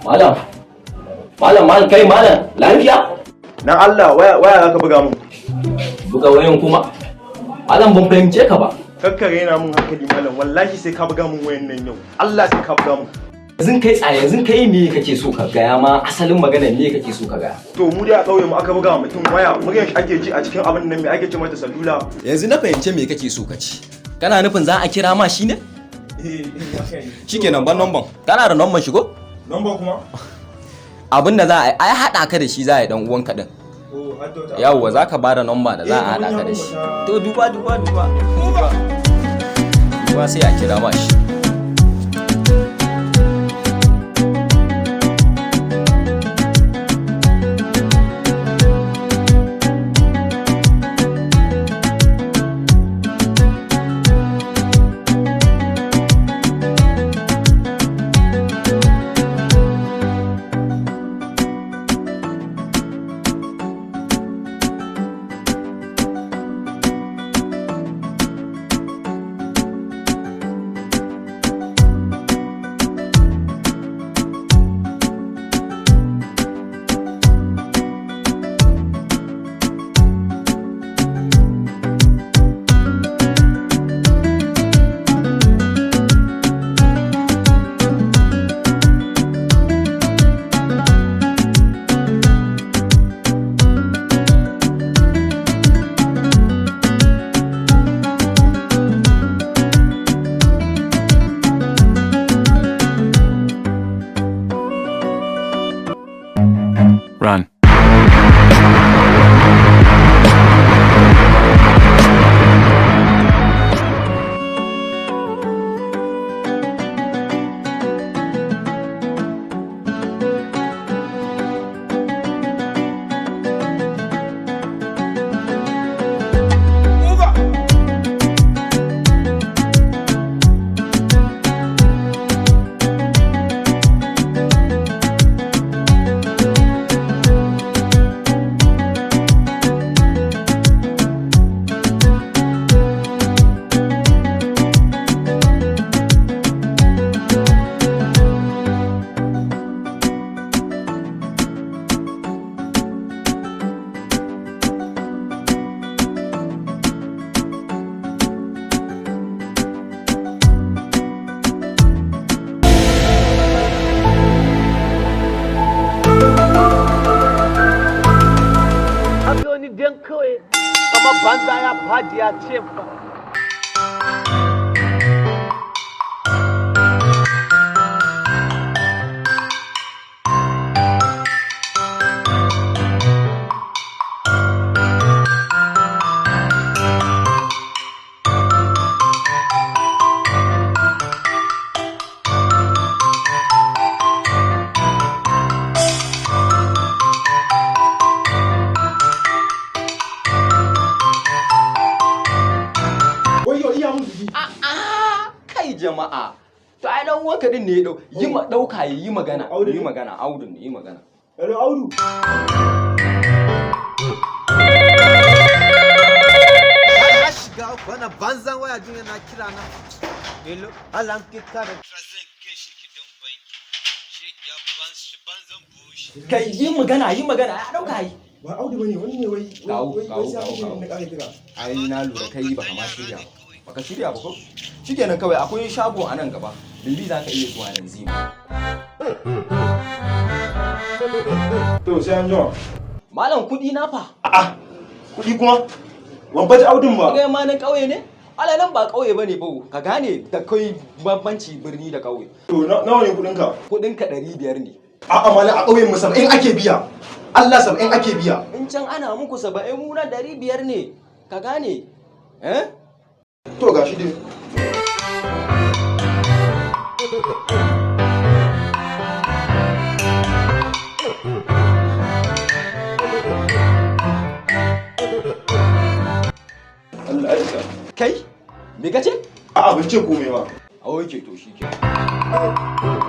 Malam. Malam kai malam. Lafiya? Na Allah waya zaka buga mun. Buga wayan kuma? Malam ban fahimce ka ba. Kakkare na mun hankali malam, wallahi sai ka buga mun wayan nan yau. Allah sai ka buga mun. Yanzu kai me kake so ka gaya ma asalin magana me kake so ka gaya? To mu dai a kauye mu aka buga mutum waya, muryar shi ake ji a cikin abin nan me ake ce mata salula. Yanzu na fahimce me kake so ka ci. Kana nufin za a kira ma shi ne? Shikenan ban number. Kana da number shi ko? Number kuma? Abinda za a yi ai hada ka da shi za a yi dan uwanka din. Yawwa za ka bada number da za a hada ka da shi. To duba sai a kira ma shi. Run. Don kawai kama banza ya faji ya ce ba. Kai jama'a. To ai dan uwanka din ne ya dauka yi magana. Yi magana Audu ne yi magana. Hello Audu. Ya shiga wannan banzan waya din yana kira na. Hello Allah ke kare. Zan kai shi gidan banki. Shi ya banzan bushi. Kai yi magana ya dauka yi. Ba Audu bane wani ne wai Kawo. na kare kira. Ai na lura kai ba ma shirya. Baka shirya ba ko? Shikenan kawai akwai shago a nan gaba. Bibi za ka iya zuwa yanzu. To sai an jima. Malam kudi na fa. A'a. Kudi kuma? Wan baje Audun ba. Kai ma nan kauye ne? Alalan ba kauye bane ba. Ka gane da kai bambanci birni da kauye. To nawa ne kudin ka? Kudin ka 500 ne. A'a malam a kauyen mu 70 ake biya. Allah 70 ake biya. In can ana muku 70 mu na 500 ne. Ka gane? To gashi dai. Allah ya isa. Kai? Me kace? A'a ban ce komai ba. A oke to shikenan.